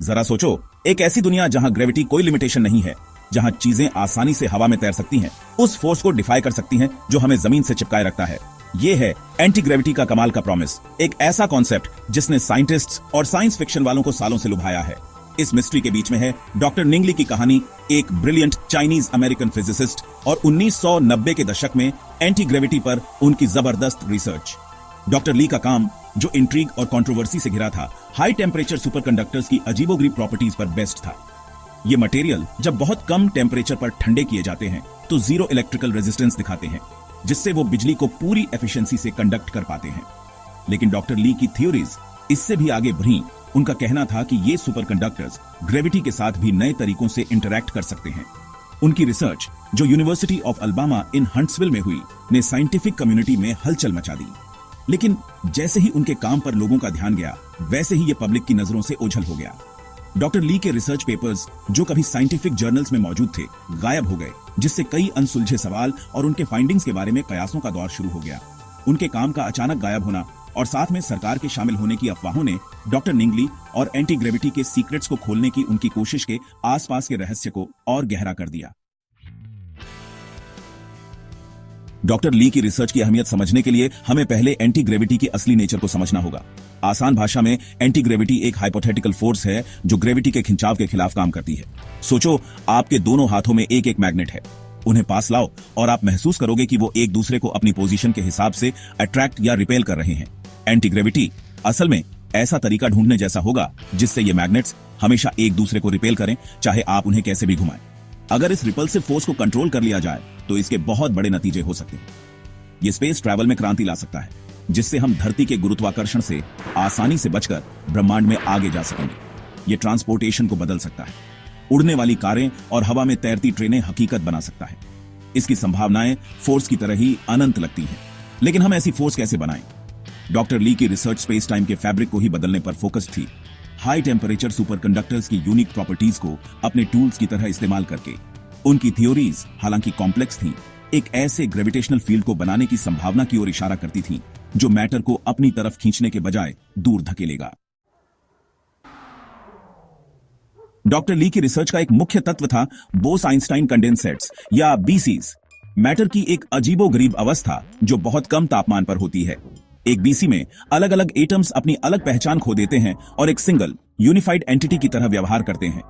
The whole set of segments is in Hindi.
जरा सोचो, एक ऐसी दुनिया जहां ग्रेविटी कोई लिमिटेशन नहीं है, जहां चीजें आसानी से हवा में तैर सकती हैं, उस फोर्स को डिफाई कर सकती हैं जो हमें जमीन से चिपकाए रखता है। ये है एंटी ग्रेविटी का कमाल का प्रॉमिस, एक ऐसा कॉन्सेप्ट जिसने साइंटिस्ट्स और साइंस फिक्शन वालों को सालों से लुभाया है। इस मिस्ट्री के बीच में है डॉक्टर निंगली की कहानी, एक ब्रिलियंट चाइनीज अमेरिकन फिजिसिस्ट और 1990 के दशक में एंटी ग्रेविटी पर उनकी जबरदस्त रिसर्च। डॉक्टर ली का काम, जो इंट्रीग और कंट्रोवर्सी से घिरा था, हाई टेम्परेचर सुपरकंडक्टर्स की अजीबोगरीब प्रॉपर्टीज पर बेस्ड था। ये मटेरियल जब बहुत कम टेम्परेचर पर ठंडे किए जाते हैं तो जीरो इलेक्ट्रिकल रेजिस्टेंस दिखाते हैं, जिससे वो बिजली को पूरी एफिशिएंसी से कंडक्ट कर पाते हैं। लेकिन डॉक्टर ली की थ्योरीज इससे भी आगे बढ़ी। उनका कहना था कि ये सुपरकंडक्टर्स ग्रेविटी के साथ भी नए तरीकों से इंटरैक्ट कर सकते हैं। उनकी रिसर्च, जो यूनिवर्सिटी ऑफ अल्बामा इन हंट्सविल में हुई, ने साइंटिफिक कम्युनिटी में हलचल मचा दी। लेकिन जैसे ही उनके काम पर लोगों का ध्यान गया, वैसे ही ये पब्लिक की नजरों से ओझल हो गया। डॉक्टर ली के रिसर्च पेपर्स, जो कभी साइंटिफिक जर्नल्स में मौजूद थे, गायब हो गए, जिससे कई अनसुलझे सवाल और उनके फाइंडिंग्स के बारे में कयासों का दौर शुरू हो गया। उनके काम का अचानक गायब होना और साथ में सरकार के शामिल होने की अफवाहों ने डॉक्टर निंगली और एंटी ग्रेविटी के सीक्रेट्स को खोलने की उनकी कोशिश के आसपास के रहस्य को और गहरा कर दिया। डॉक्टर ली की रिसर्च की अहमियत समझने के लिए हमें पहले एंटी ग्रेविटी की असली नेचर को समझना होगा। आसान भाषा में, एंटी ग्रेविटी एक हाइपोथेटिकल फोर्स है जो ग्रेविटी के खिंचाव के खिलाफ काम करती है। सोचो, आपके दोनों हाथों में एक एक मैग्नेट है। उन्हें पास लाओ और आप महसूस करोगे कि वो एक दूसरे को अपनी पोजीशन के हिसाब से अट्रैक्ट या रिपेल कर रहे हैं। एंटी ग्रेविटी असल में ऐसा तरीका ढूंढने जैसा होगा जिससे ये मैग्नेट्स हमेशा एक दूसरे को रिपेल करें, चाहे आप उन्हें कैसे भी घुमाएं। अगर इस रिपल्सिव फोर्स को कंट्रोल कर लिया जाए तो इसके बहुत बड़े नतीजे हो सकते हैं। ये स्पेस ट्रैवल में क्रांति ला सकता है, जिससे हम धरती के गुरुत्वाकर्षण से आसानी से बचकर ब्रह्मांड में आगे जा सकेंगे। ये ट्रांसपोर्टेशन को बदल सकता है, उड़ने वाली कारें और हवा में तैरती ट्रेनें हकीकत बना सकता है। इसकी संभावनाएं फोर्स की तरह ही अनंत लगती हैं। लेकिन हम ऐसी फोर्स कैसे बनाएं? डॉक्टर ली की रिसर्च स्पेस टाइम के फैब्रिक को ही बदलने पर फोकस थी। हाई टेम्परेचर सुपरकंडक्टर्स की यूनिक प्रॉपर्टीज को अपने टूल्स की तरह इस्तेमाल करके उनकी थ्योरीज, हालांकि कॉम्प्लेक्स थी, एक ऐसे ग्रेविटेशनल फील्ड को बनाने की संभावना की ओर इशारा करती थी जो मैटर को अपनी तरफ खींचने के बजाय दूर धकेलेगा। डॉक्टर ली की रिसर्च का एक मुख्य तत्व था बोस-आइंस्टाइन कंडेंसेट्स या बीसीज, मैटर की एक अजीबोगरीब अवस्था जो बहुत कम तापमान पर होती है। एक बीसी में अलग अलग एटम्स अपनी अलग पहचान खो देते हैं और एक सिंगल यूनिफाइड एंटिटी की तरह व्यवहार करते हैं।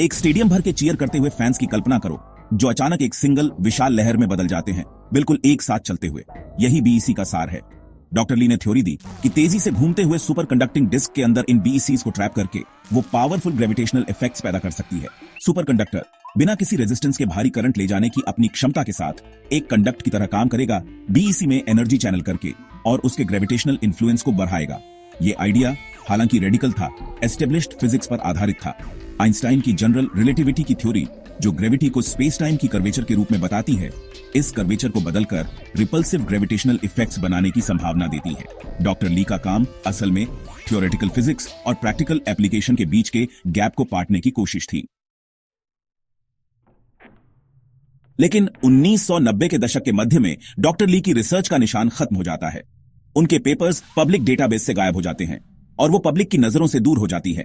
एक स्टेडियम भर के चीयर करते हुए फैंस की कल्पना करो, जो अचानक एक सिंगल विशाल लहर में बदल जाते हैं, बिल्कुल एक साथ चलते हुए। यही बीईसी का सार है। डॉक्टर ली ने थ्योरी दी कि तेजी से घूमते हुए सुपर कंडक्टिंग डिस्क के अंदर इन बीईसीज को ट्रैप करके वो पावरफुल ग्रेविटेशनल इफेक्ट्स पैदा कर सकती है। सुपर कंडक्टर बिना किसी रेजिस्टेंस के भारी करंट ले जाने की अपनी क्षमता के साथ एक कंडक्ट की तरह काम करेगा, बीईसी में एनर्जी चैनल करके, और उसके ग्रेविटेशनल इन्फ्लुएंस को बढ़ाएगा। ये आइडिया हालांकि रेडिकल था, एस्टेब्लिश्ड फिजिक्स पर आधारित था। आइंस्टाइन की जनरल रिलेटिविटी की थ्योरी, जो ग्रेविटी को स्पेस टाइम की कर्वेचर के रूप में बताती है, इस कर्वेचर को बदलकर रिपल्सिव ग्रेविटेशनल इफेक्ट्स बनाने की संभावना देती है। डॉक्टर ली का काम असल में थ्योरेटिकल फिजिक्स और प्रैक्टिकल एप्लीकेशन के बीच के गैप को पाटने की कोशिश थी। लेकिन 1990 के दशक के मध्य में डॉक्टर ली की रिसर्च का निशान खत्म हो जाता है। उनके पेपर्स पब्लिक डेटाबेस से गायब हो जाते हैं और वो पब्लिक की नजरों से दूर हो जाती है।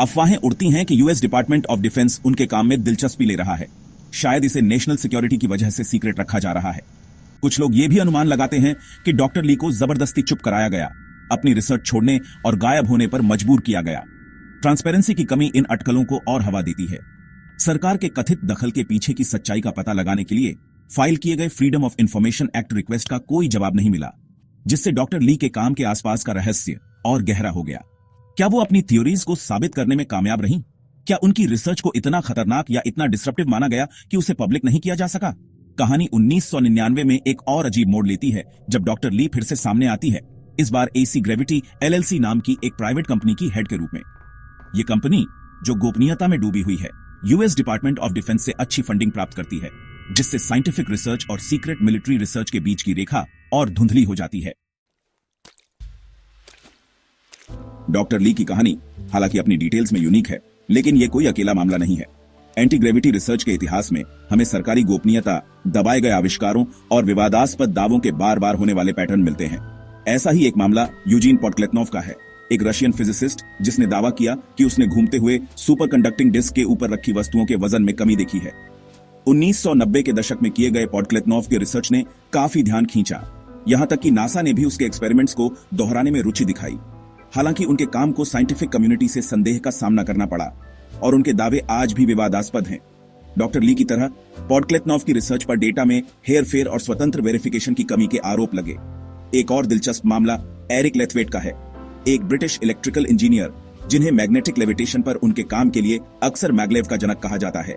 अफवाहें उड़ती हैं कि यूएस डिपार्टमेंट ऑफ डिफेंस उनके काम में दिलचस्पी ले रहा है। शायद इसे नेशनल सिक्योरिटी की वजह से सीक्रेट रखा जा रहा है। कुछ लोग ये भी अनुमान लगाते हैं कि डॉक्टर ली को जबरदस्ती चुप कराया गया, अपनी रिसर्च छोड़ने और गायब होने पर मजबूर किया गया। ट्रांसपेरेंसी की कमी इन अटकलों को और हवा देती है। सरकार के कथित दखल के पीछे की सच्चाई का पता लगाने के लिए फाइल किए गए freedom of information act request का कोई जवाब नहीं मिला, जिससे डॉक्टर ली के काम के आसपास का रहस्य और गहरा हो गया। क्या वो अपनी थ्योरीज को साबित करने में कामयाब रहीं? क्या उनकी रिसर्च को इतना खतरनाक या इतना डिसरप्टिव माना गया कि उसे पब्लिक नहीं किया जा सका? कहानी 1999 में एक और अजीब मोड़ लेती है जब डॉक्टर ली फिर से सामने आती है, इस बार एसी ग्रेविटी एलएलसी नाम की एक प्राइवेट कंपनी की हेड के रूप में। ये कंपनी, जो गोपनीयता में डूबी हुई है, यूएस डिपार्टमेंट ऑफ डिफेंस से अच्छी फंडिंग प्राप्त करती है, जिससे साइंटिफिक रिसर्च और सीक्रेट मिलिट्री रिसर्च के बीच की रेखा और धुंधली हो जाती है। डॉक्टर ली की कहानी हालांकि अपनी डिटेल्स में यूनिक है, लेकिन यह कोई अकेला मामला नहीं है। एंटी ग्रेविटी रिसर्च के इतिहास में हमें सरकारी गोपनीयता, दबाए गए आविष्कारों और विवादास्पद दावों के बार बार होने वाले पैटर्न मिलते हैं। ऐसा ही एक मामला यूजीन पॉडक्लेटनोव का है। एक रशियन फिजिसिस्ट जिसने दावा किया कि उसने घूमते हुए सुपर कंडक्टिंग डिस्क के ऊपर रखी वस्तुओं के वजन में कमी देखी है। 1990 के दशक में किए गए पॉडक्लेतनोव की रिसर्च ने काफी ध्यान खींचा, यहां तक कि नासा ने भी उसके एक्सपेरिमेंट्स को दोहराने में रुचि दिखाई। हालांकि उनके काम को साइंटिफिक कम्युनिटी से संदेह का सामना करना पड़ा और उनके दावे आज भी विवादास्पद हैं। डॉक्टर ली की तरह पॉडक्लेतनोव की रिसर्च पर डेटा में हेरफेर और स्वतंत्र वेरिफिकेशन की कमी के आरोप लगे। एक और दिलचस्प मामला एरिक लेथवेट का है, एक ब्रिटिश इलेक्ट्रिकल इंजीनियर जिन्हें मैग्नेटिक लेविटेशन पर उनके काम के लिए अक्सर मैगलेव का जनक कहा जाता है।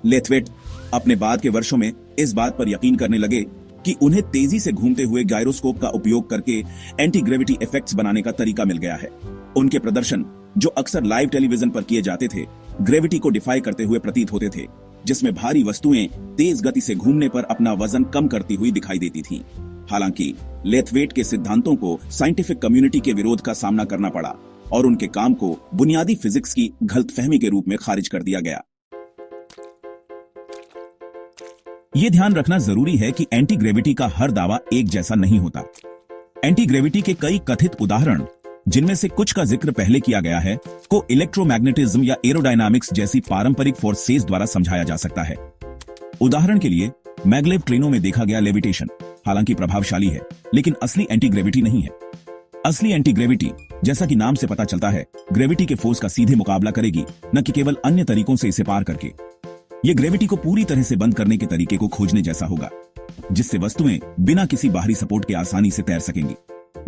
लेथवेट अपने बाद के वर्षों में इस बात पर यकीन करने लगे कि उन्हें तेजी से घूमते हुए गायरोस्कोप का उपयोग करके एंटी ग्रेविटी इफेक्ट्स बनाने का तरीका मिल गया है। उनके प्रदर्शन, जो अक्सर लाइव टेलीविजन पर किए जाते थे, ग्रेविटी को डिफाई करते हुए प्रतीत होते थे, जिसमें भारी वस्तुएं तेज गति से घूमने पर अपना वजन कम करती हुई दिखाई देती थीं। हालांकि लेथवेट के सिद्धांतों को साइंटिफिक कम्युनिटी के विरोध का सामना करना पड़ा और उनके काम को बुनियादी फिजिक्स की गलतफहमी के रूप में खारिज कर दिया गया। यह ध्यान रखना जरूरी है कि एंटी ग्रेविटी का हर दावा एक जैसा नहीं होता। एंटी ग्रेविटी के कई कथित उदाहरण, जिनमें से कुछ का जिक्र पहले किया गया है, को इलेक्ट्रोमैग्नेटिज्म या एरोडायनामिक्स जैसी पारंपरिक फोर्सेस द्वारा समझाया जा सकता है। उदाहरण के लिए मैगलेव ट्रेनों में देखा गया लेविटेशन हालांकि प्रभावशाली है, लेकिन असली एंटी ग्रेविटी नहीं है। असली एंटी ग्रेविटी, जैसा कि नाम से पता चलता है, ग्रेविटी के फोर्स का सीधे मुकाबला करेगी, न कि केवल अन्य तरीकों से इसे पार करके। ये ग्रेविटी को पूरी तरह से बंद करने के तरीके को खोजने जैसा होगा, जिससे वस्तुएं बिना किसी बाहरी सपोर्ट के आसानी से तैर सकेंगी।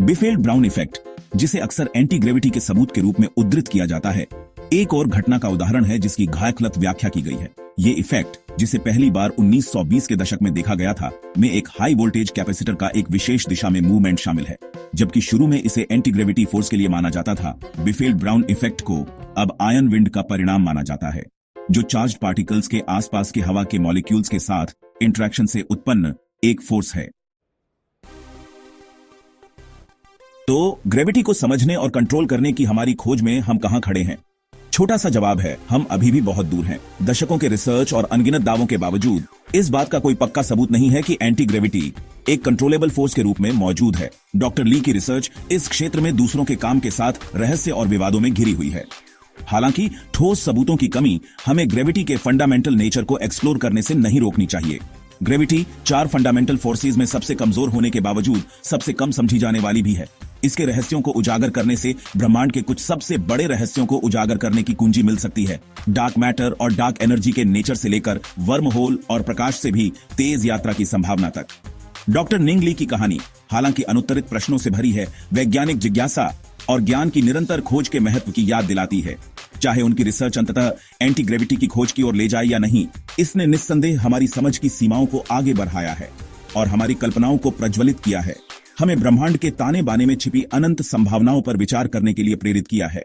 बिफेल्ड ब्राउन इफेक्ट, जिसे अक्सर एंटी ग्रेविटी के सबूत के रूप में उद्धृत किया जाता है, एक और घटना का उदाहरण है जिसकी घायकलत व्याख्या की गई है। ये इफेक्ट, जिसे पहली बार 1920 के दशक में देखा गया था, में एक हाई वोल्टेज कैपेसिटर का एक विशेष दिशा में मूवमेंट शामिल है। जबकि शुरू में इसे एंटी ग्रेविटी फोर्स के लिए माना जाता था, बिफेल्ड ब्राउन इफेक्ट को अब आयन विंड का परिणाम माना जाता है, जो चार्ज्ड पार्टिकल्स के आसपास के हवा के मॉलिक्यूल्स के साथ इंटरेक्शन से उत्पन्न एक फोर्स है। तो ग्रेविटी को समझने और कंट्रोल करने की हमारी खोज में हम कहां खड़े हैं? छोटा सा जवाब है, हम अभी भी बहुत दूर हैं। दशकों के रिसर्च और अनगिनत दावों के बावजूद इस बात का कोई पक्का सबूत नहीं है कि एंटी ग्रेविटी एक कंट्रोलेबल फोर्स के रूप में मौजूद है। डॉक्टर ली की रिसर्च इस क्षेत्र में दूसरों के काम के साथ रहस्य और विवादों में घिरी हुई है। हालांकि ठोस सबूतों की कमी हमें ग्रेविटी के फंडामेंटल नेचर को एक्सप्लोर करने से नहीं रोकनी चाहिए। ग्रेविटी 4 फंडामेंटल फोर्सेज में सबसे कमजोर होने के बावजूद सबसे कम समझी जाने वाली भी है। इसके रहस्यों को उजागर करने से ब्रह्मांड के कुछ सबसे बड़े रहस्यों को उजागर करने की कुंजी मिल सकती है। डार्क मैटर और डार्क एनर्जी के नेचर से लेकर वर्म होल और प्रकाश से भी तेज यात्रा की संभावना तक। डॉक्टर निंग ली की कहानी, हालांकि अनुत्तरित प्रश्नों से भरी है, वैज्ञानिक जिज्ञासा और ज्ञान की निरंतर खोज के महत्व की याद दिलाती है। चाहे उनकी रिसर्च अंततः एंटी ग्रेविटी की खोज की ओर ले जाए या नहीं, इसने निस्संदेह हमारी समझ की सीमाओं को आगे बढ़ाया है और हमारी कल्पनाओं को प्रज्वलित किया है। हमें ब्रह्मांड के ताने बाने में छिपी अनंत संभावनाओं पर विचार करने के लिए प्रेरित किया है।